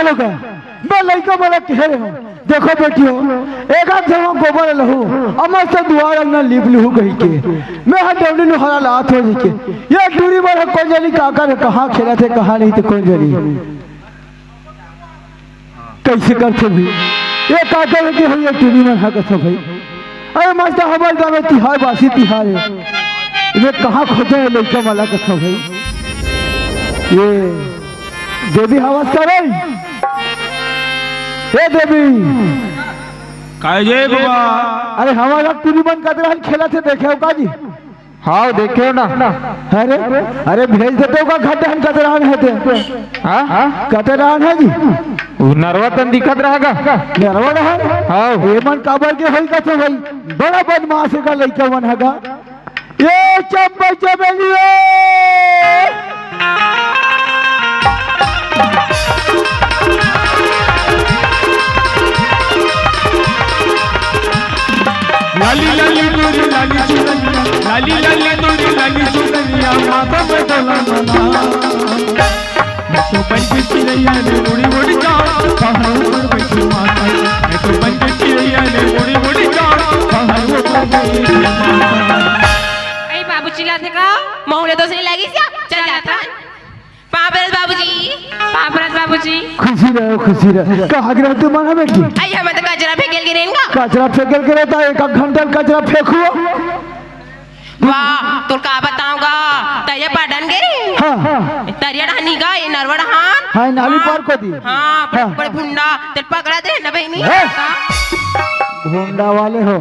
लोग मैं लड़का वाला कह रहे हूँ देखो बेटियों एक आध जगह गोबर लहू अमर से दुआर अंगना लिप लहू कही के मैं हर डबली लोहारा लात हो के ये दूरी वाला कौन जानी काका ने कहाँ खेला थे कहाँ नहीं थे कौन जानी कैसे करते भी ये काका ने हम ये दूरी में हाँ करते भाई अरे मास्टर हमारे गाँव में तिहार बासी तिहार है इन्हें कहाँ खोजे है लड़का वाला करते भाई ये देवी हवस करे ए देवी काय जय बाबा। अरे हमारा टूरी बन कतरा खेला थे देखे हो का जी हाँ देखे ना अरे अरे भेज देते हो का खड्डन कतरान है थे हाँ कतरान है जी नरवा तन दिखत रहेगा नरवा है हाँ ये मन काबर के होई कथे भाई बड़ा बदमाश का लड़का मन हैगा ये चंपा चमेलिए लाली लाली तोरी लाली चुनरिया लाली लाली तोरी लाली चुनरिया माता में डोला मैं तो बन के चिड़ैया ने उड़ी उड़ी जाओ पहाड़ पर बैठी माता मैं तो बन के चिड़ैया ने उड़ी उड़ी जाओ पहाड़ पर बैठी माता। अरे बाबू चिल्लाते का मोहले तो सही लगी क्या चल जाता पापरस बाबूजी खुशी रहे कहाँ गिरा तू मना बेटी आई हम तो कचरा फेंकेल गिरेंगा कचरा फेंकल के रहता है एक घंटा कचरा फेंकू वाह तो का बताऊंगा तय पढ़न गिरी हाँ तरिया ढानी का ये नरवड़ हान हाँ नाली पार को दी हाँ बड़े भुंडा तेरे पकड़ा दे ना बहनी भुंडा वाले हो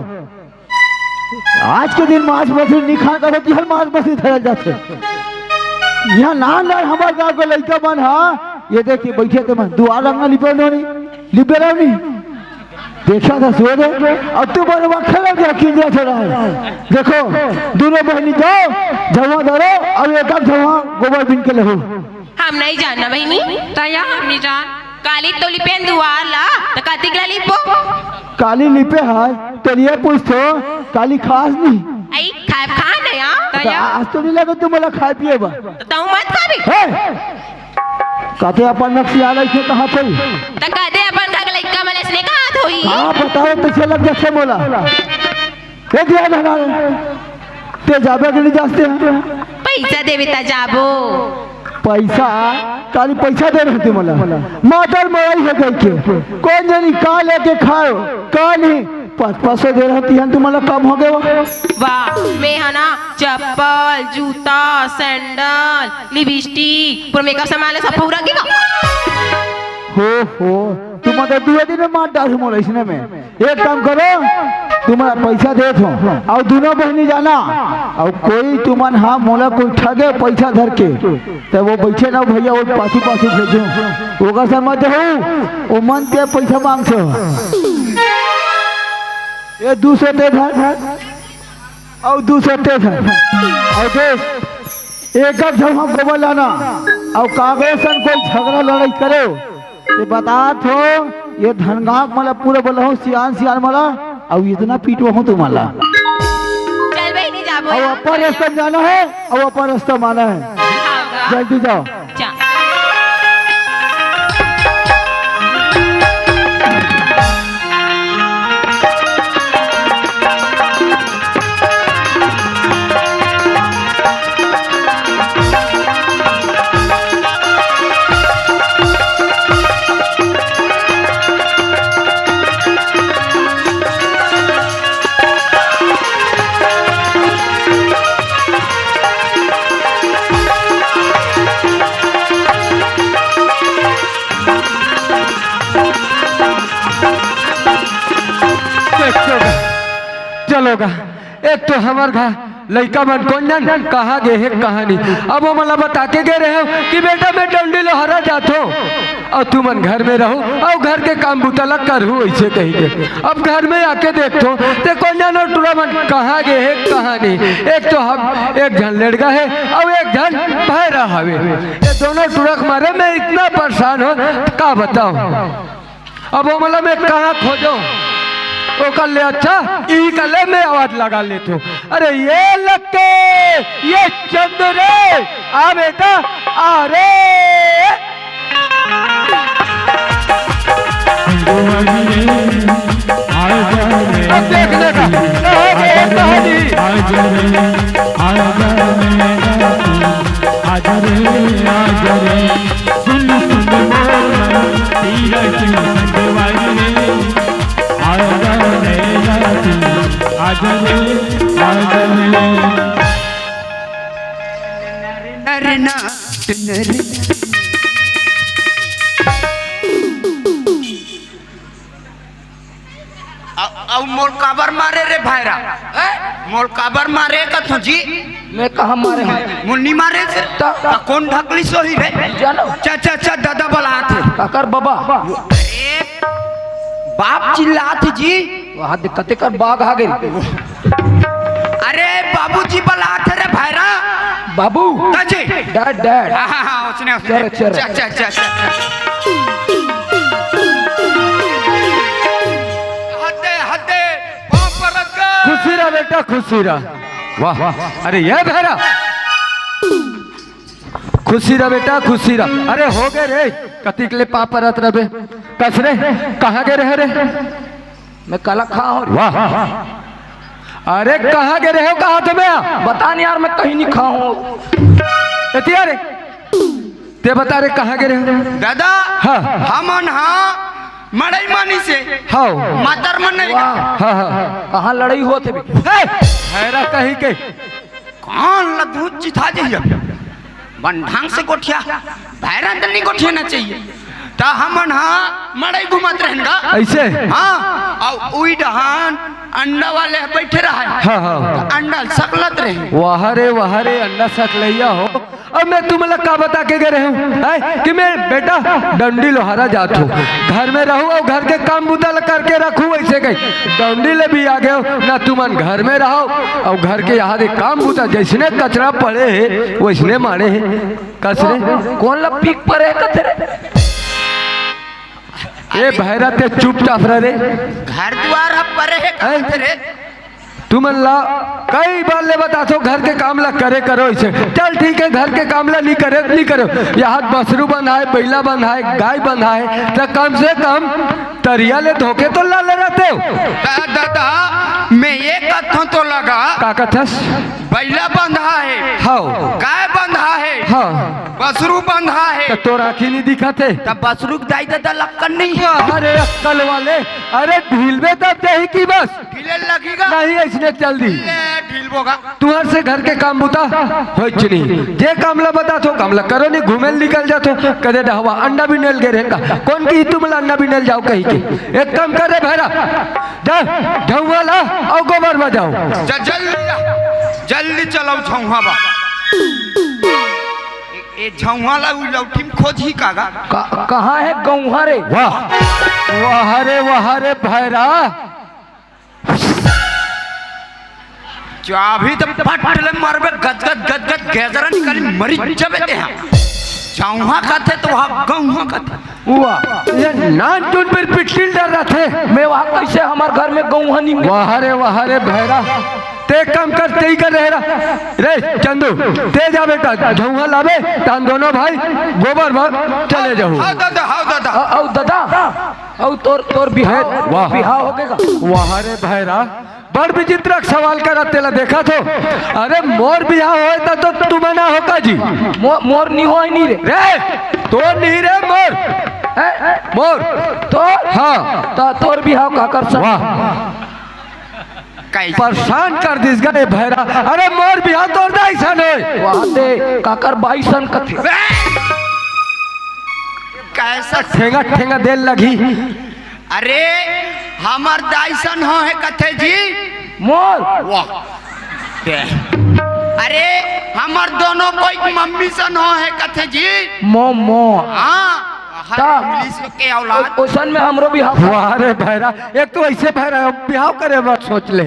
आज के दिन मांस मछली नहीं खा कर होती हर मांस मछली धरल जाते यहाँ नान हमारे गाँव के लड़का बन हाँ ये देखिए बैठे थे मैं दुआ रंगा लिपे नहीं देखा था सो दे और तू बने खेला गया किंजरा छोड़ा है देखो दोनों बहनी जाओ झवा धरो और एक झवा गोबर बिन के लो हम नहीं जानना बहनी तया हम नहीं जान काली तो लिपेन दुआर ला तो कातिक ला लिपो काली लिपे है तो ये पूछतो काली खास नहीं आई खाए खा नहीं तया आज तो नहीं लगा तुम मला खाए पिए बा तो मत खा भी कहते अपन नक्शी आ रही थे कहाँ पे तो कहते अपन का लड़का मले इसने कहा थोई हाँ बताओ तो लग जैसे बोला ये दिया ना ते जाबे के लिए जाते हैं पैसा देवे ता जाबो पैसा काली पैसा दे रहे थे मला मातर मराई है कह के कौन जानी का लेके खाओ का नहीं 500 दे रही हैं तुम्हारा कम हो गया वाह मैं है ना चप्पल जूता सैंडल लिपस्टिक पूरा मेकअप सामान सब पूरा के हो तुम तो 2 दिन में मार डाल मोला इसने में एक काम करो तुम्हारा पैसा दे दो और दोनों बहनी जाना और कोई तुमन हाँ मोला कोई ठगे पैसा धर के तो वो बैठे ना भैया वो पासू भेजो ओकर समझ हो वो मन के पैसा मांग छो ये 200 दे और 200 दे और देख एक जगह गोबर लाना और कागज सन कोई झगड़ा लड़ाई करो ये बता थो ये धनगाक मला पूरा बोला हूँ सियान मला और इतना पीटो हूँ तुम्हारा चल भाई नहीं जाबो और अपन रास्ता जाना है और अपन रास्ता माना है जल्दी जाओ चलोगा एक तो हमार घर लड़का मन कौन जान कहाँ गए है कहानी अब वो मला बता के गए रहे हो कि बेटा मैं डंडी लोहारा जात हो और तुम घर में रहो और घर के काम बुतला करूँ ऐसे कहेंगे अब घर में आके देखो ते कौन जानो टूरा मन कहाँ गए है कहानी एक तो हम एक जन लड़का है और एक जन भैरा हवे ये दोनों टूरक मारे मैं इतना परेशान हो क्या बताऊँ अब वो मला मैं कहाँ खोजो वो कर ले अच्छा ई कर ले मैं आवाज लगा लेता हूँ अरे ये लक्के ये चंद्रे आ बेटा आ रे रे आजा रे अब देखने का कहोगे कहानी आजा रे आजा रे आजा रे सुन सुन बोला तेरा की संगवारी रे आजा रे आजा रे आजा रे नरना नर अब मोल काबर मारे रे भाईरा मोल काबर मारे कथो जी मैं कहा मारे हैं मुन्नी मारे से ता कौन ढकली सोही रे जानो चाचा चाचा दादा बलात है काकर बाबा बाप चिल्लात जी वहाँ दिक्कतें कर बाघ आ गई अरे बाबूजी बलात है रे भाईरा बाबू ताजी डैड डैड हाँ उसने चल चल चाचा चाचा हदे हदे बाप रखा खुशी रहा बेटा खुशी रहा वाह अरे ये भैरा खुशी रहा बेटा खुशी रहा अरे हो गए रे कतिक ले पाप रत रबे कस रे कहाँ गए रहे रे मैं कला खा हूँ वाह अरे कहाँ गए रहे हो कहाँ तुम्हें बता नहीं यार मैं कहीं नहीं खा हूँ रे ते बता रे कहाँ गए रहे हो दादा हाँ। हमन हाँ मड़ई मानी से हाँ मातर मन नहीं हाँ हाँ कहाँ लड़ाई हुआ थे हैरा कहीं के कौन लधू चिथा जाइए बंढांग से गोठिया भैरा नहीं गोठिया ना चाहिए ता हमन हाँ मड़ई घुमत रहेगा ऐसे हाँ और उई डहान अंडा वाले बैठे रहा है हाँ हाँ अंडा सकलत रहे वाह रे अंडा सक लिया हो अब मैं तुम्हें का बता के गए हूँ कि मैं बेटा डंडी लोहारा जात हूँ घर में रहूँ और घर के काम बुदल करके रखूँ ऐसे कहीं डंडी ले भी आ गए हो ना तुमन घर में रहो और घर के यहाँ दे काम बुता जैसने कचरा पड़े है वैसने मारे है कसरे कौन ला पीक पर है कतरे ए भैरा ते चुपचाप रहे घर द्वार हम परे है कहते रे तुम ला कई बार ले बता तो घर के काम ला करे करो इसे चल ठीक है घर के काम ला नहीं करो यहाँ बसरू बंधाए बैला बंधाए गाय बंधाए तो कम से कम तरिया ले धोके तो ला ले रहते हो दादा मैं ये कथों तो लगा का कथस बैला बंधा है हाँ गाय बंधा है हाँ बसरू बंधा है तो तोर आँखी नहीं दिखाते तब बसरू दाई दादा लक्कन नहीं है अरे अक्कल वाले अरे ढील में तब दही की बस ढीले लगेगा नहीं ऐसने चल दी ढील बोगा तुहर से घर के काम बुता हो नहीं जे कामला बता तो कामला करो नहीं घूमे निकल जातो कदे ढहवा अंडा भी नल गे रहेगा कौन की तुम अंडा भी नल जाओ कहीं के एक काम करे भैरा जा ढौवा ला और गोबर में जाओ जल्दी चलो झौहा बा ए झौहा ला लौटी में खोजी कागा कहाँ है गौहा रे वाह रे भैरा जो अभी तो पटले मरबे गदगद गेजरा निकाली मरी जबे ते हैं झौहा कहते तो वहाँ गौहा कहते वाह ये नान चुन पर पिटिल डर रहा थे मैं वहाँ कैसे हमारे घर में गौहा नहीं वाह रे भैरा ते काम कर ते ही कर रे चंदू ते जा बेटा झौहा लावे तान दोनों भाई गोबर में चले जाओ हाँ दादा औ दादा औ तोर बिहाव हो गएगा वाह रे भैरा बड़ विचित्र सवाल करा तेला देखा तो अरे मोर बिहाव होता तो तुम ना होगा जी मोर नहीं हो नहीं रे तो नहीं रे मोर तो हाँ तो तोर बिहाव का कर सब वाह परेशान कर दिस गए भैरा अरे मोर बिहाव तोड़ दे ऐसा नहीं वहाँ दे काकर बाईसन कथे कैसा ठेंगा देल लगी अरे हमार दाइसन हो है कथे जी मोर वाह अरे हमार दोनों कोई मम्मी सन हो है कथे जी मोमो हाँ इंग्लिश के औलाद ओसन में हमरो बिहाव वाह रे भैरा एक तो ऐसे भैरा बिहाव करे बात सोच ले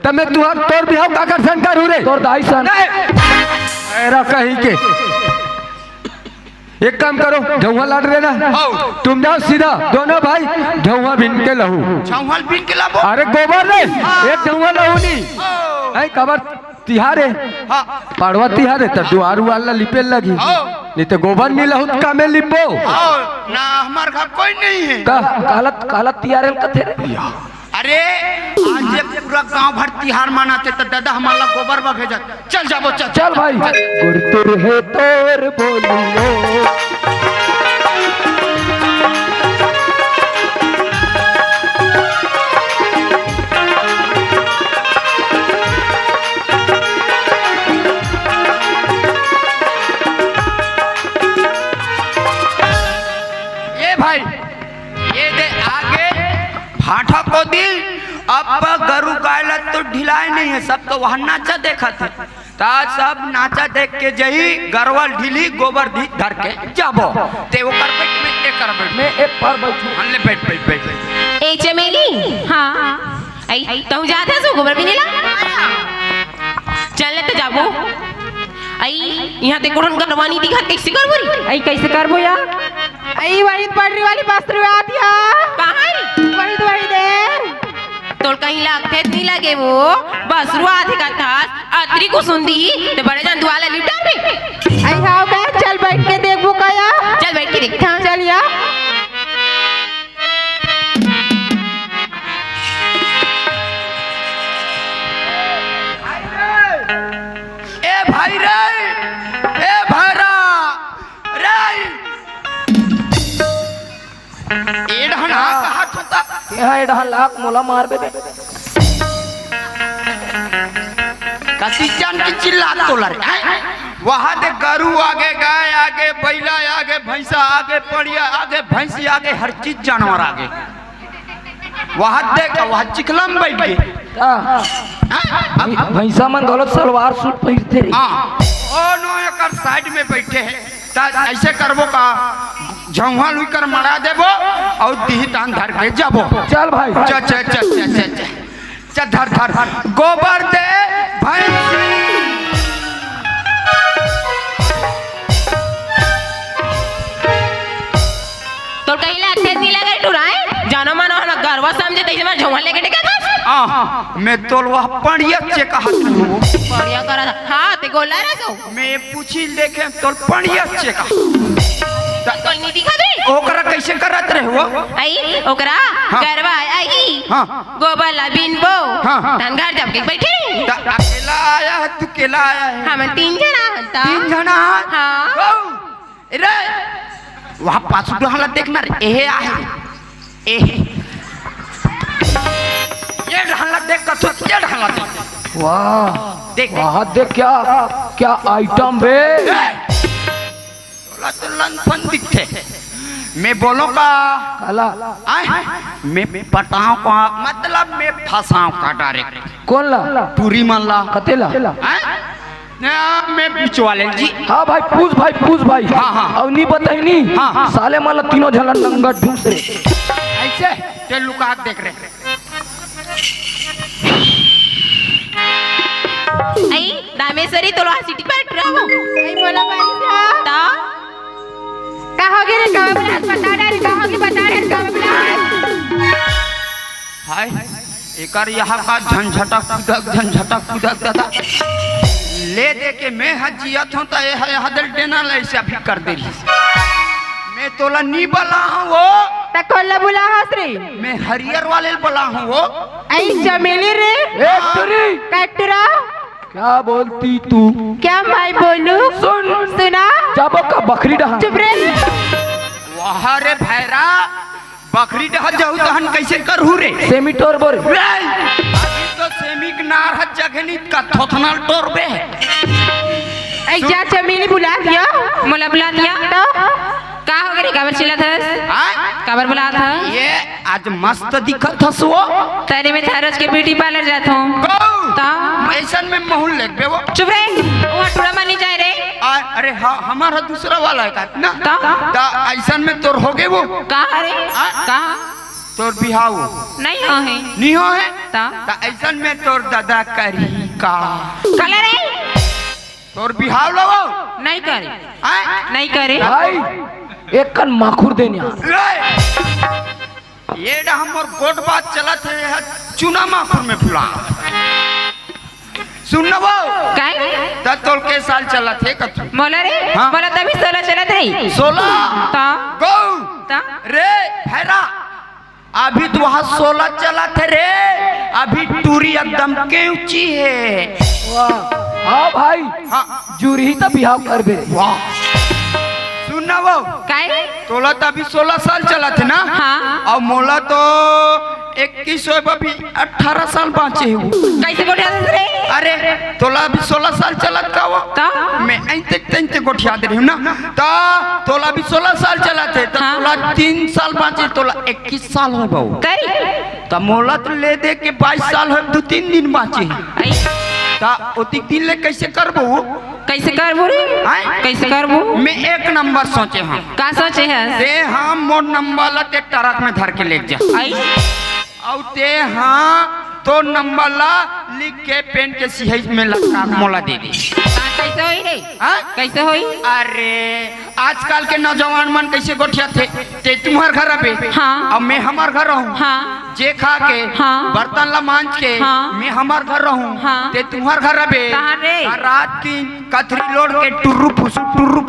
तब मैं तुहार तोर बिहाव का कर संकर हूँ रे तोर दाईसन भैरा कहीं के एक काम करो झौहा लाट रहे ना तुम जाओ सीधा दोनों भाई झौहा बिन के लहू झौहल बिन के लाबो अरे गोबर रे एक झौहा लहू नहीं कबर तिहार है हाँ पाड़वा तिहार है तो दुआर उआर ला लिपे लगी हाँ। नहीं तो गोबर नहीं लहुत का में लिपो आओ ना हमारे घर कोई नहीं है का कालत कालत तिहार कथे रे अरे आज ये पूरा गांव भर तिहार मनाते तो दादा हमारा गोबर बा भेजा चल जाबो चल चल भाई गुरतुर है तोर बोलियो ये भाई ये दे आगे फाटा को दी अब गरु गायला तो ढिलाई नहीं है सब तो वहाँ नाचा देखा थे ताज सब नाचा देख के जही गरवल ढीली गोबर दी धर के जाबो ते वो कर बैठ में एक कर बैठ मैं एक पर बैठू हल्ले बैठ बैठ बैठ ए चमेली हाँ आई तू जाते सो गोबर भी नीला चल तो जाबो आई यहाँ ते कोरन करवानी दिखा कैसे करबो आई कैसे करबो या आई वही पड़री वाली बस्तर में आती है कहां वही दे तोल कहीं लागते नहीं लगे वो बस रुआ थे का था अतरी को सुनदी तो बड़े जान दुआला लिपटा में आई हां मैं चल बैठ के देखबो कया चल बैठ के देखता चल या ए भाई रे ए भाईरा रे ए ढना कहा छोटा यहाँ एडहा लाख मोला मार बे कसी जान की चिल्ला तो लड़ वहां दे गरु आगे गाय आगे बैला आगे भैंसा आगे पड़िया आगे भैंसी आगे हर चीज जानवर आगे वहां देख वहां चिखला में बैठ गए भैंसा मन गलत सलवार सूट पहनते रे हाँ ओ नो एकर साइड में बैठे हैं ता ऐसे करबो का झौहा लुई कर मरा देबो और दीही तान धर के जाबो चल भाई चल चल चल चल चल चल धर धर गोबर दे भैंसी तो कहीं लागते नहीं लगे टुराए जानो मानो ना गरवा समझे तैसे मैं झोंगा लेके टेका था मैं तोलवा पड़िया चेक हाथ में बढ़िया करा था हां ते गोला रे सो मैं पूछी देखे तोल पड़िया चेक तो नहीं दिखा दे ओकरा कैसे करत रहे हो आई ओकरा गरवा आएगी हाँ। गोबर ला बिनबो हाँ। तन घर जब के बैठे ता अकेला आया है तू अकेला आया है हम तीन जना हंता तीन जना हाँ। गौ रे वहाँ पाँच डहला देखना रे एहे आहे एहे ये डहला देख कर तो ये डहला देख वाह देख वहाँ देख क्या क्या आइटम बे तोला तो लंफन दिखते मैं बोलो का काला आए मैं पटाऊं का मतलब मैं फंसाऊं का डायरेक्ट कौन ला पूरी मन ला कतेला मैं बीच वाले जी हाँ भाई पूछ भाई हाँ, हाँ। अब नहीं बताई नहीं हाँ, हाँ। साले माला तीनों झलन नंगा ढूंढ रे ऐसे ते लुका के देख रहे आई दामेश्वरी तो लोहा सिटी पर ट्रावो आई मोला मारी था ता कहोगे रे कहाँ बता रे कहोगे बता रे कहाँ हाय एकर यहाँ का झंझटा कुदक दादा ले दे के मैं हजियत हूँ तो ये हदल देना ऐसे अभी कर दे रही मैं तोला नी बला हूँ वो तकोला बुला हसरी मैं हरियर वाले बला हूँ वो आई चमेली रे एक तुरी कटरा क्या बोलती तू क्या मैं बोलूं सुना जाबो का बकरी डहा चुप रे वहाँ रे भैरा बकरी डह जाऊ तो हम कैसे करू रे सेमीटोर बोर अभी तो सेमिक नार है जगनी का थोथनल टोरबे आई जा चमेली बुला दिया मोला बुला दिया तो का हो गई काबर चिल्ला था काबर बुला था ये आज मस्त दिखत हसो तेरे में थारस के ब्यूटी पार्लर जाता हूँ ता ऐसन में महल लगबे वो चुप रे वहाँ टुरा मानी जाए रे अरे हाँ हमारा दूसरा वाला है का ना ता ता ऐसन में तोर हो गए वो कहाँ रे कहाँ तोर बिहाव नहीं हो है नहीं हो है ता ता ऐसन में तोर दादा करी का कल रे तोर बिहाव लो नहीं करे नहीं करे भाई एक कन माखुर देने ये हमर गोट बात चलत है चुना माखुर में फुला सुनबो काय त तोल के साल चला थे कथु मोला रे हाँ। मोला तभी 16 चलत है 16 ता गौ ता रे भैरा अभी तो वहाँ 16 चला थे रे अभी टूरी एकदम के ऊंची है हाँ भाई हाँ जूरी तो बिहाव कर दे वाह सुनना वो काय तोला तो अभी 16 साल चला थे ना हाँ। और मोला तो 21 अभी 18 साल बाँचे हूँ कैसे गोठिया दे रे अरे तोला अभी 16 साल चलत का वो ता मैं ऐंते गोठिया दे रही हूँ ना ता तोला अभी 16 साल चला थे तो हाँ। तोला 3 साल बाँचे तोला 21 साल हो बहु कई तो मोला तो ले दे के 22 साल हो 2-3 दिन बाँचे आई ता ओतिक दिन ले कैसे करबो कैसे करबो रे आय? कैसे करबो मैं एक नंबर सोचे हाँ का सोचे है ते हाँ मोर नंबर ला ते ट्रक में धर के ले जा आई और ते हाँ तो नंबर ला लिख के पेन के सिहाई में लटका के मोला दे दे कैसे होई रे हाँ? कैसे होई अरे आजकल के नौजवान मन कैसे गोठिया थे ते तुम्हार घर पे हाँ। और मैं हमार घर रहूं हाँ जे खा के हाँ। बर्तन ला मांज के हाँ। मैं हमार घर रहूं हाँ। ते तुम्हार घर पे कहाँ रे? रात की कथरी लोड के टुर्रू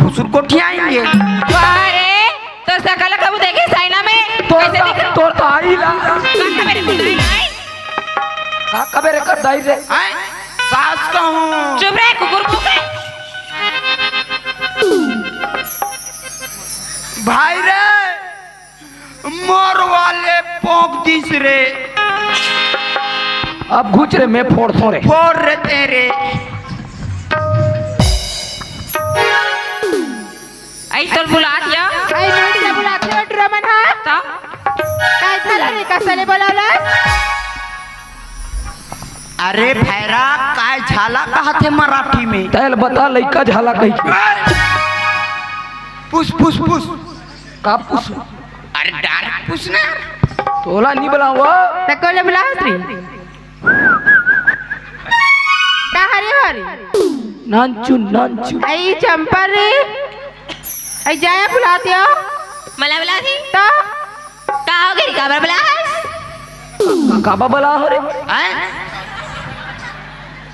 फुसुर गोठिया आएंगे अरे तो सकल कब देखे साइना में कैसे दिख रहा तोर तो आई ला का मेरे बुलाई का कबेरे कर दाई रे आए सास कहूँ चुप रे कुकुर मुके भाई रे मोर वाले पोंक दिस रे अब घुच रे मैं फोड़ रे फोड़ रे तेरे आई तो बुला दिया आई नहीं से बुलाते हो ड्रमन हा ता काय झालं रे कशाने बोलावलं अरे भैरा काय झाला कहा थे मराठी में तैल बता लइका झाला कही पुस पुस पुस का पूछ अरे डायरेक्ट पूछना तोला नहीं बुलावा तकोले बुलावत रे का हरी हरी नांचू आई चंपा रे आई जाया बुलाते हो मला बुला दी तो का हो गई का बुला काबा बला हो रे हैं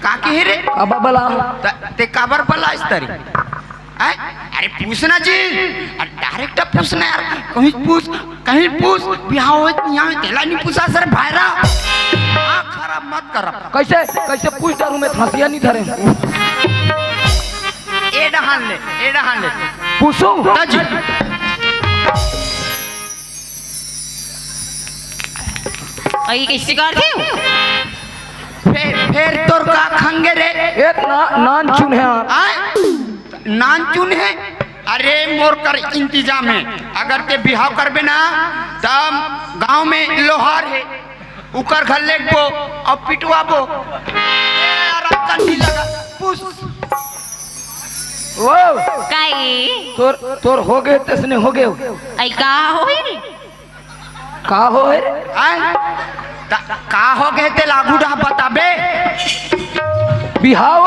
का के रे काबा बला ते काबर बला इस तरी हैं अरे पूछना जी डायरेक्ट पूछना यार कहीं पूछ बिहाव होत यहाँ तेला नहीं पूछा सर भाईरा खराब मत कर कैसे पूछ डालू मैं हंसिया नहीं धरे ए डहान ले पूछो ताजी आई कैसे करते हो फिर तोर का खंगे रे एक नानचुन है आए नानचुन है अरे मोर कर इंतजाम है अगर ते बिहाव करबे ना तब गांव में लोहार है उकर घर लेगबो और पिटवाबो आराम करनी लगा पुस वो काई तोर हो गए तसने हो गए आई का होई रे का हो रे आए का हो गए ते लागू रहा बताबे बिहाव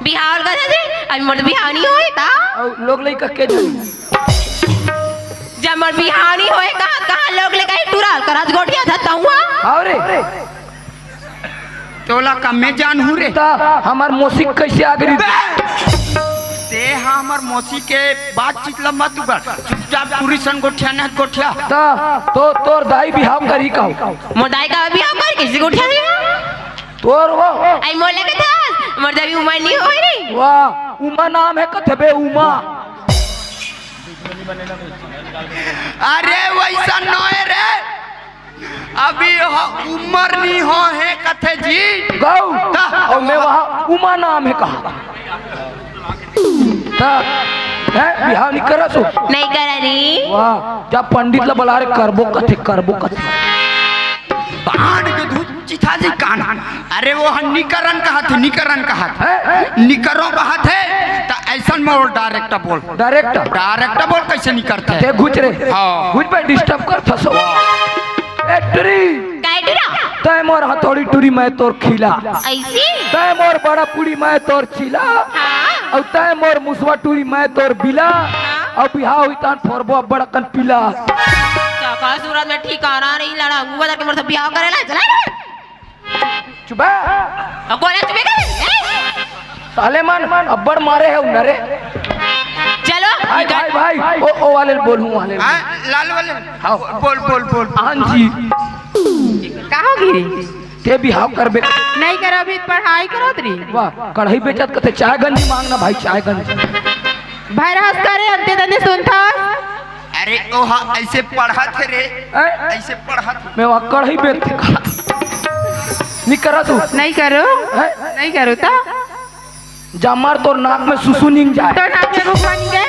बिहार का दे अभी मोर बिहार नहीं होए ता और लोग लइका के जानी जब मोर बिहार नहीं होए कहां लोग ले कहीं टुराल कराज गोठिया था हुआ आओ रे तोला का मैं जान हूँ रे ता हमार मौसिक कैसे आ गई ते हमर मौसी के बातचीत लम्बा तू कर चुपचाप पूरी सन गोठिया न गोठिया ता तो तोर दाई बिहाव करी का मोर दाई का बिहार कर किसी गोठिया दे तोर वो आई मोर लगे था मोर दाई उमर नहीं होए रे वाह उमा नाम है कथबे उमा अरे वैसा नए रे अभी उम्र नहीं हो है कथे जी गौ और मैं वहाँ उमा नाम है कहा ता है बिहाव नहीं करा सो नहीं करा रे वाह जब पंडित ला बुला रे करबो कथे बाण के धूत चिथा जी कान अरे वो निकरन कहा थे निकरों कहा थे तो ऐसा मोर डायरेक्ट बोल कैसे नहीं करते ते घुच रे हाँ। घुच पे डिस्टर्ब कर थसो ए टुरी काय टुरा तय मोर हथौड़ी टुरी मैं तोर खिला ऐसी तय मोर बड़ा पुड़ी मैं तोर चिला हां और तय मोर मुसवा टुरी मैं तोर बिला और बिहाव हुई तान फोरबो बड़ा कन पिला का सूरत में ठिकाना नहीं लड़ा हुआ के मोर से बियाह करेला चला चुप है। अब बोला तुम्हें कर साले मन अब्बड़ मारे है उनरे। चलो भाई भाई भाई ओ वाले बोलूं वाले। हाँ, लाल वाले हाँ। बोल बोल बोल। हाँ जी कहो गिरी ते बिहाव करबे। नहीं करो अभी पढ़ाई करो तरी वाह कढ़ाई बेचत कते चाय गंजी मांगना भाई चाय गंजी। भाई रहस करे अंते तने सुनता अरे ओ हाँ ऐसे पढ़ा थे रे, ऐसे पढ़ा थे। मैं वहाँ कढ़ाई बेचते नहीं करा तू नहीं करो नहीं करो तो जामार तो नाक में सुसु नींग जाए। तो नाम में रुक बन गए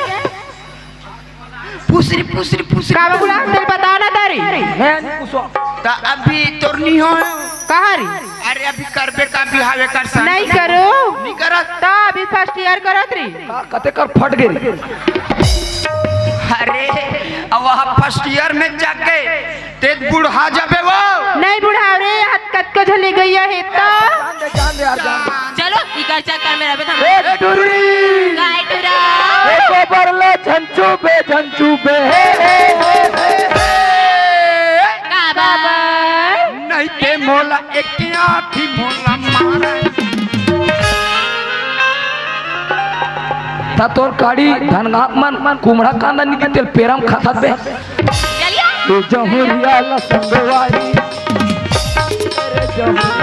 पूसरी पूसरी पूसरी काबा बुला तेरे बता ना तारी मैं नहीं पूछो। ता अभी तोर नहीं हो। कहा री अरे अभी करबे का बिहावे कर सन। नहीं करो नहीं करा। तो अभी फर्स्ट ईयर करो तरी कते कर फट गई। अरे अब वहाँ फर्स्ट ईयर में जाके ते बूढ़ा जाबे वो। नहीं बुढ़ाओ रे हाथ कत को झले गई है तो जान दे यार जान दे। चलो इकर चक्कर में रहे हम ए टुरी गाय टुरा एको बरले झंचू बे का बाबा नहीं ते मोला एक आँखी मोला मारा। ता तोर काड़ी धनगाक मन कुमड़ा कांदा निके तेल पेरम खाता बे। चलिए तू जमुरिया लसंगवारी तेरे जमुरिया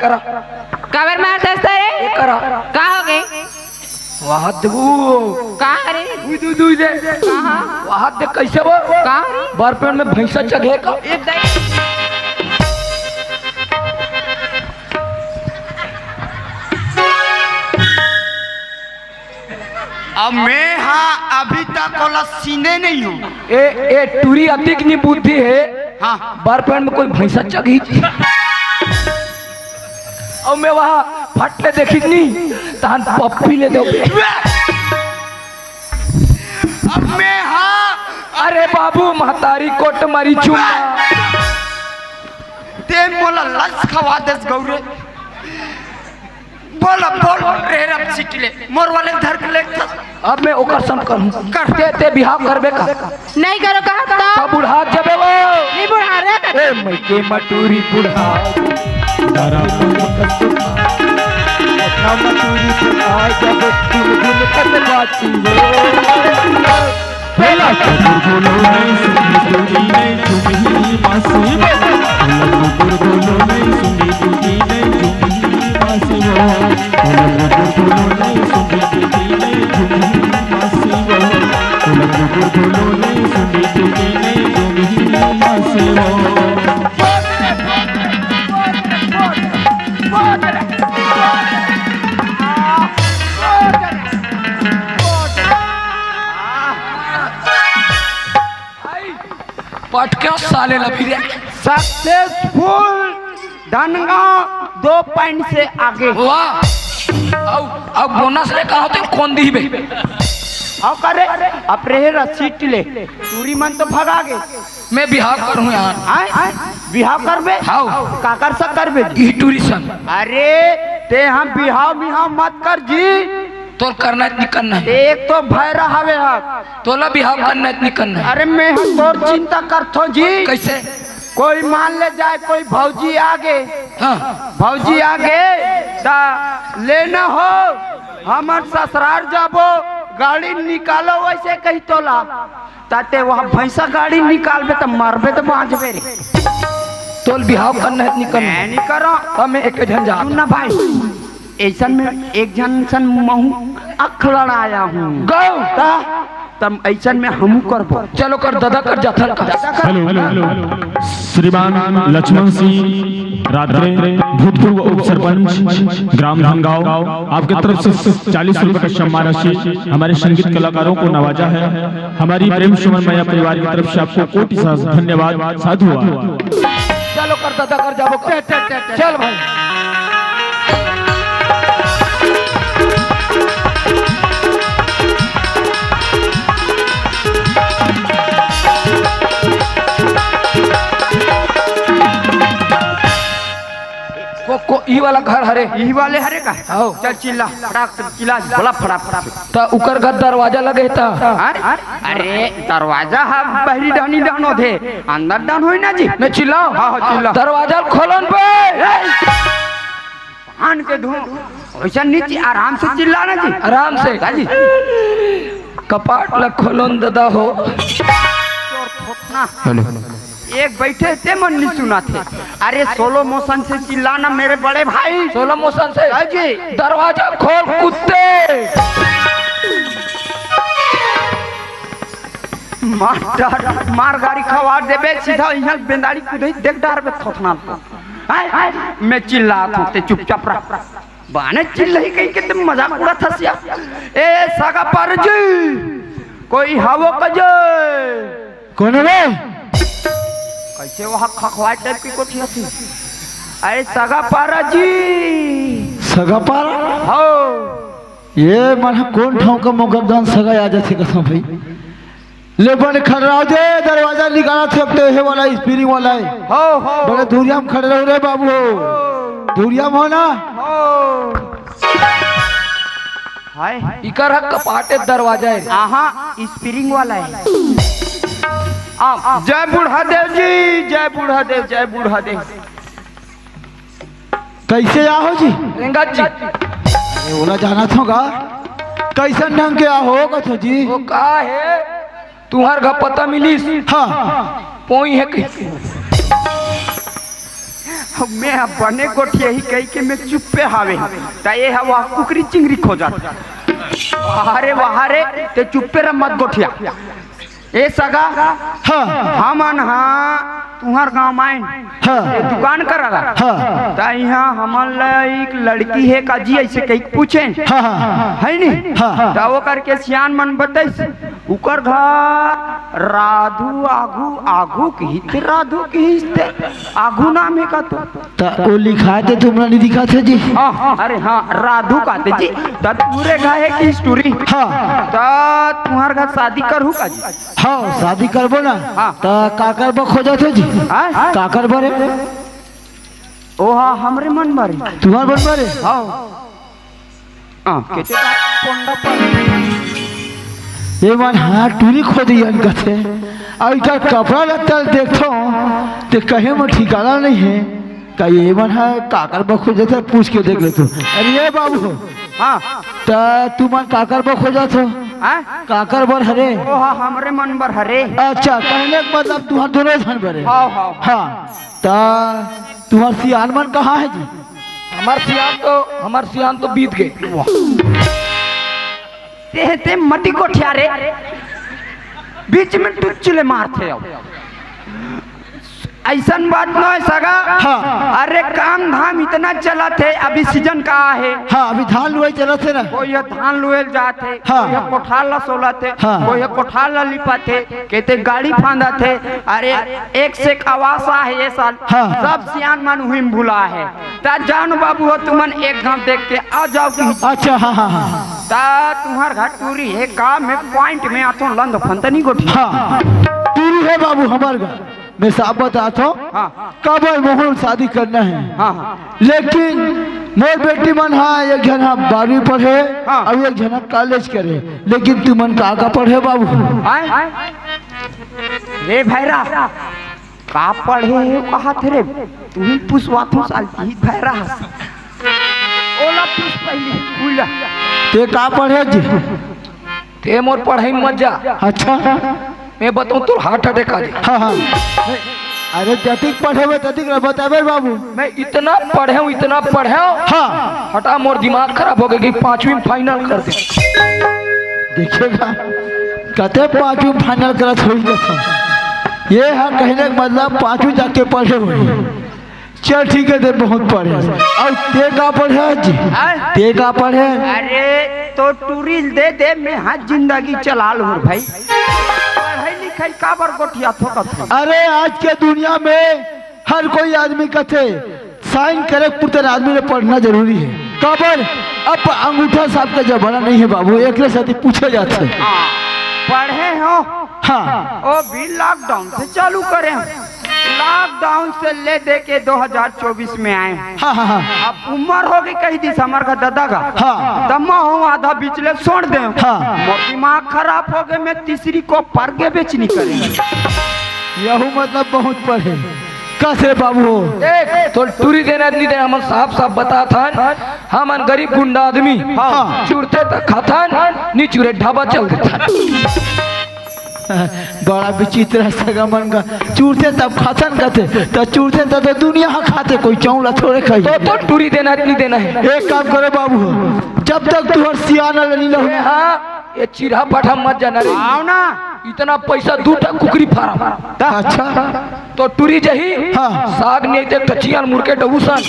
करा कबर मार दस्ता रे करा का हो गए वहाँ देखो का रे दू दे वहाँ देख कैसे वो का बारपेट में भैंसा चढ़े का एक दे अब मैं हाँ अभी तक वाला सीने नहीं हूँ। ए टूरी अधिक नी बुद्धि है। हाँ बारपेट में कोई भैंसा चढ़ी और मैं वहाँ फटले देखी नहीं तहन पप्पी ले दो। अब मैं हाँ अरे बाबू महतारी कोट मारी चुमा ते मोला लस खवा दस गौरे। बोल बोल रे रब सिटले मोर वाले धर के ले। अब मैं ओकर संग करूं करते ते बिहाव करबे का नहीं करो कहा तो बुढ़ा जबे वो नहीं बुढ़ा रे ए मैं के मटूरी बुढ़ा तारा अपना मटूरी बुढ़ा जब तुम दिल कत बाती हो पहला बोलो नहीं सुनी दूरी नहीं चुमी मासी बोलो नहीं सुनी दूरी नहीं चुमी मासी बोलो नहीं सुनी दूरी नहीं चुमी मासी बोलो नहीं सुनी दूरी नहीं चुमी मासी पट के साले लभी रे सक्सेसफुल धनगा 2 पॉइंट से आगे। वाह अब बोनस रे कहा तो कौन दी बे अब करे अब रहे रसीट ले पूरी मन तो भगा गे। मैं बिहाव करूं यार आए बिहाव करबे हाउ काकर से करबे ई टूरिसन अरे ते हम बिहाव बिहाव मत कर जी। तोर करना इतनी करना है एक तो भैरा हवे हक तोला बिहाव करना इतनी करना है। अरे मैं हम तोर चिंता करथो जी। कैसे कोई मान ले जाए कोई भौजी आगे हाँ भौजी आगे ता लेना हो हमर ससुराल जाबो गाड़ी निकालो वैसे कही तोला ताते वहाँ भैंसा गाड़ी निकालबे तो मारबे तो बांझबे रे। तोल बिहाव करना इतनी करना मैं नहीं करो अब मैं एक झंझा सुन ना भाई ऐसा में एक जन सन महू अख लड़ाया हूँ गौ तब ऐसा में हम करबो। चलो कर दादा कर जाथन का हेलो श्रीमान लक्ष्मण सिंह रात्रे भूतपूर्व उप सरपंच ग्राम धनगांव आपकी तरफ से 40 रुपए का सम्मान राशि हमारे संगीत कलाकारों को नवाजा है। हमारी प्रेम सुमन मैया परिवार की तरफ से आपको कोटि धन्यवाद साधु। चलो कर दादा कर जाबो चल भाई को ई वाला घर हरे यही वाले हरे का आओ चल चिल्ला फटाक से चिल्ला बोला फटाक फटाक ता उकर घर दरवाजा लगे था अरे दरवाजा हा बहरी डानी डानो थे अंदर डान होई ना जी मैं चिल्लाओ हाँ हाँ चिल्ला दरवाजा खोलन पे आन के धो वैसा नीचे आराम से चिल्ला ना जी आराम से जी कपाट ला खोलन दादा हो एक बैठे थे मन नहीं सुना थे अरे सोलो मोशन से चिल्लाना मेरे बड़े भाई सोलह मोशन से जी दरवाजा खोल कुत्ते मार गाड़ी खवा देबे सीधा यहाँ बेंदारी कुदई देख डार पे थोथना मैं चिल्ला ते चुपचाप रह बाने चिल्लाई कहीं के मजाक उड़ा था सिया ए सगा पर जी कोई हवो कजे कौन है बे? कैसे वहाँ खखवाई टाइप की कोठिया थी अरे सगा पारा जी सगा पारा हो ये मन कौन ठाव का मुकदम सगा आ जाते कसम भाई ले बन खड़राव दे दरवाजा निकाला सकते है वाला स्पिरिंग वाला है हो बड़े दूरिया में खड़े रहो रे बाबू हो दूरिया में हो ना हाय इकर हक कपाटे दरवाजा है आहा स्पिरिंग वाला है जय बूढ़ा देव जी जय बूढ़ा देव जय बूढ़ा देव कैसे आहो जी रेंगा जी अरे ओला जाना था कैसन ढंग के आहो कथो जी वो का है तुम्हार घर पता मिलीस हाँ पोई है कैसे मैं बने गोठिया ही कही के मैं चुप पे हावे ता ये हवा कुकरी चिंगरी खो जाता वहारे ते चुप पे रह मत गोठिया ए सगा हाँ हमन हाँ तुम्हार गाँव माइन हाँ दुकान करा हाँ ता यहाँ हमन एक लड़की है का जी ऐसे कहीं पूछे हाँ हाँ है नी हाँ। ता वो करके सियान मन बताइस उकर घर राधु आगू आगू की राधु की आगू नाम है का तो वो लिखा थे तुमरा नहीं दिखा थे जी हाँ अरे हाँ राधु कहते जी ता पूरे गाय की स्टोरी हाँ ता तुम्हार घर शादी करू का जी हाँ शादी करबो ना हाँ। तो काकर बा खोजा थे जी हाँ? काकर बारे ओ हाँ हमरे मन मारे तुम्हार बन बारे हाँ केते का पोंडा पर ये मन हाँ टूरी खो दी इनका थे अब इनका कपड़ा लत्ता देखो तो कहीं में ठिकाना नहीं है का ये मन है काकर बा खोजा था पूछ के देख ले तू अरे ये बाबू हाँ तो तू मन काकर बा खोजा था काकर बर हरे ओ हाँ हमरे मन बर हरे अच्छा कहने का मतलब तुम्हार दोनों धन बरे हाँ हाँ हाँ तो तुम्हार सियान मन कहाँ है जी हमार सियान तो बीत गए ते मटी को ठियारे बीच में टुच्चले मारते हो ऐसा बात न है सगा हाँ। अरे काम धाम इतना चला थे अभी सीजन का है हाँ अभी धान लुआई चला थे ना कोई धान लुएल जाते हाँ। कोई कोठार ला सोला थे हाँ। कोई कोठार ला लिपा थे कहते गाड़ी फांदा थे अरे एक से एक आवास है ये साल हाँ। सब सियान मन हुई भूला है ता जान बाबू हो तुमन एक गांव देख के आ जाओ कि अच्छा हाँ हाँ हाँ ता तुम्हार घर टूरी है गांव में पॉइंट में आतो लंद फंतनी गोठी हाँ पूरी है बाबू हमारे घर मैं साफ बताता हूँ हाँ। कब मोहन शादी करना है हाँ लेकिन मोर बेटी मन हाँ एक जन 12वीं पढ़े हाँ। और एक जन कॉलेज करे लेकिन तू मन का पढ़े बाबू रे भैरा का पढ़े कहा थे रे तुम पुष्वा तू सालती भैरा ओला पुष्प पहली उला ते का पढ़े जी ते मोर पढ़ाई मत जा अच्छा मैं बताऊं तो हार्ट अटैक आ जाए हाँ हाँ अरे जतिक पढ़े हुए ततिक बताबे बाबू मैं इतना पढ़े हूँ हाँ हटा मोर दिमाग खराब हो गया कि 5वीं में फाइनल कर दे देखिएगा कहते 5वीं फाइनल करा थोड़ी कसम ये है कहने का मतलब 5वीं जाके पढ़े हुए चल ठीक है दे बहुत पढ़े और ते का पढ़े जी ते का पढ़े अरे तो टूरिल दे दे मैं हाथ जिंदगी चला लूँ भाई पढ़ाई लिखाई का बर गोठिया थोका अरे आज के दुनिया में हर कोई आदमी कहते साइन करे पुत्र आदमी ने पढ़ना जरूरी है। कबर अब अंगूठा साहब का जमाना नहीं है बाबू, एक साथ पूछे जाते हैं। पढ़े हो हाँ वो भी लॉकडाउन से चालू करे हैं। लॉकडाउन से ले दे के 2024 में आए हैं। हाँ हाँ हाँ अब उम्र हो गई कहीं दिस हमार का दादा का हाँ दमा हो आधा बिचले छोड़ दे। हाँ। दिमाग खराब हो गए, मैं तीसरी को पर के बेचनी करेंगे। यहू मतलब बहुत पढ़े कैसे बाबू हो। तो टूरी देना नहीं देना हम साफ बता था। हम गरीब गुंडा आदमी हाँ। चूरते तक खाता नहीं चूरे ढाबा चल देता। बड़ा विचित्र सगमन का चूरते तब खातन कहते तो चूरते तो दुनिया खाते कोई चौला थोड़े खाई। तो टूरी देना नहीं देना है। एक काम करे बाबू हो, जब तक तू सियाना नहीं लो हाँ ये चिढ़ा पाठा मत जाना रे। आओ ना इतना पैसा दूटा कुकरी फारा। अच्छा तो टूरी जही हाँ। साग नहीं दे कचियान मुर्के डबूसन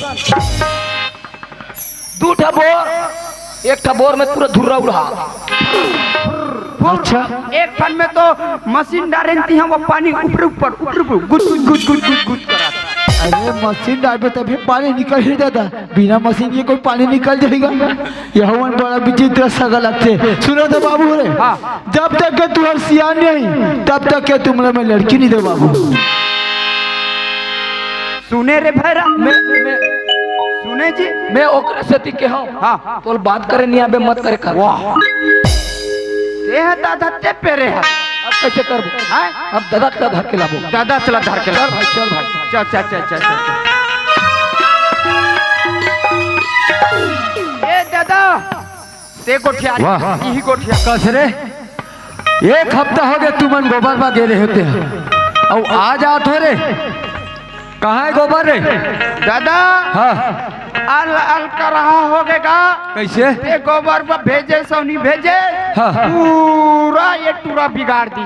दूटा बोर एक था बोर में पूरा धुर्रा उड़ा। अच्छा एक फन में तो मशीन डालती है वो पानी ऊपर ऊपर ऊपर गुद गुद गुद गुद गुद गुद करा। अरे मशीन डाल तभी पानी निकल ही जाता, बिना मशीन ये कोई पानी निकल जाएगा। यह बड़ा विचित्र सगा लगते। सुनो तो बाबू रे हाँ। जब तक के तू सियान नहीं तब तक के तुमने में लड़की नहीं दे बाबू। सुने रे भैरा मैं सुने जी मैं ओकरे से के हूं। हाँ। तो बात करे नहीं आबे मत करे कर। वाह ते है दादा ते पेरे है। अब कैसे करबो हैं? अब दादा का धर के लाबो। दादा चला धर के ला। चल भाई चल भाई चल चल चल चल चल। ए दादा ते गोठिया वाह। यही गोठिया कसरे एक हफ्ता हो गया तुमन गोबर बा गेले होते हैं और आज आत हो रे कहाँ है गोबर रे। दादा हाँ अल अल कर रहा होगेगा कैसे ते गोबर पर भेजे सोनी भेजे हाँ। पूरा ये टूरा बिगाड़ दी।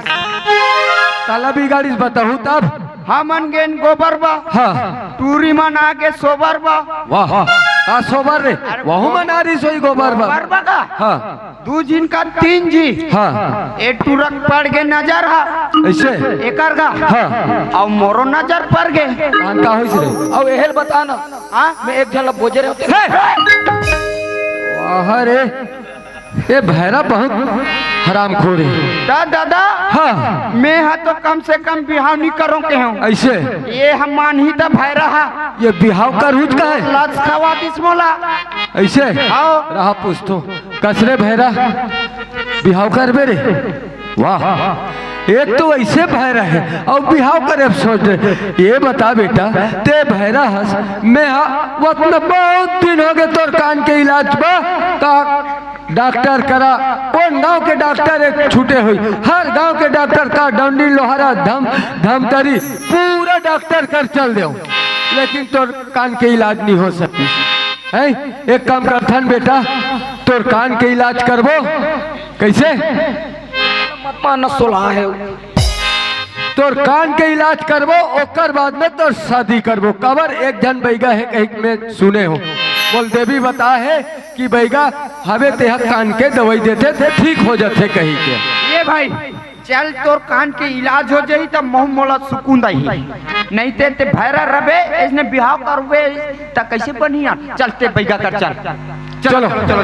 ताला भी गाड़ी बताऊ तब। हमन गेन गोबर बा हाँ टूरी मन आगे सोबर बा वाह का सोबर रे वहु मना रही सोई गोबर बा। गोबर बा का हाँ दू जिन का तीन जी हाँ ए टूरक पड़ के नजर हा ऐसे एकर का हाँ और मोरो नजर पड़ गए। कान का होइस रे और एहल बता ना। हाँ मैं एक जन बोझे रे होते वाह रे ये भैरा बहुत हरामखोर है। दादा हाँ मैं हा तो कम से कम बिहाव नहीं करो के हूँ। ऐसे ये हम मान ही तो भय रहा ये बिहाव का रूट का है लाज खवा दिस मोला। ऐसे हाँ। रहा पूछतो कसरे भैरा बिहाव करबे रे। वाह एक तो ऐसे भैरा है और बिहाव करे सोच रहे। ये बता बेटा ते भैरा हंस मैं वतन बहुत दिन हो गए तोर कान के इलाज बा का डॉक्टर करा। कौन गांव के डॉक्टर एक छूटे हुई हर गांव के डॉक्टर का डंडी लोहारा धमतरी पूरा डॉक्टर कर चल दो लेकिन तोर कान के इलाज नहीं हो सकी है। एक काम करथन बेटा तोर कान के इलाज करबो कैसे मत माना सोला है तोर कान के इलाज करबो ओकर बाद में तोर शादी करबो। कबर एक जन बैगा है कहीं में सुने हो बोल देवी बता है कि बैगा हवे ते कान के दवाई देते थे ठीक हो जाते कहीं के। ये भाई चल तोर कान के इलाज हो जाई तब मोह मोला सुकून दही नहीं ते भैरा रबे इसने बिहाव करवे त कैसे बनिया। चलते बैगा कर चल चलो चलो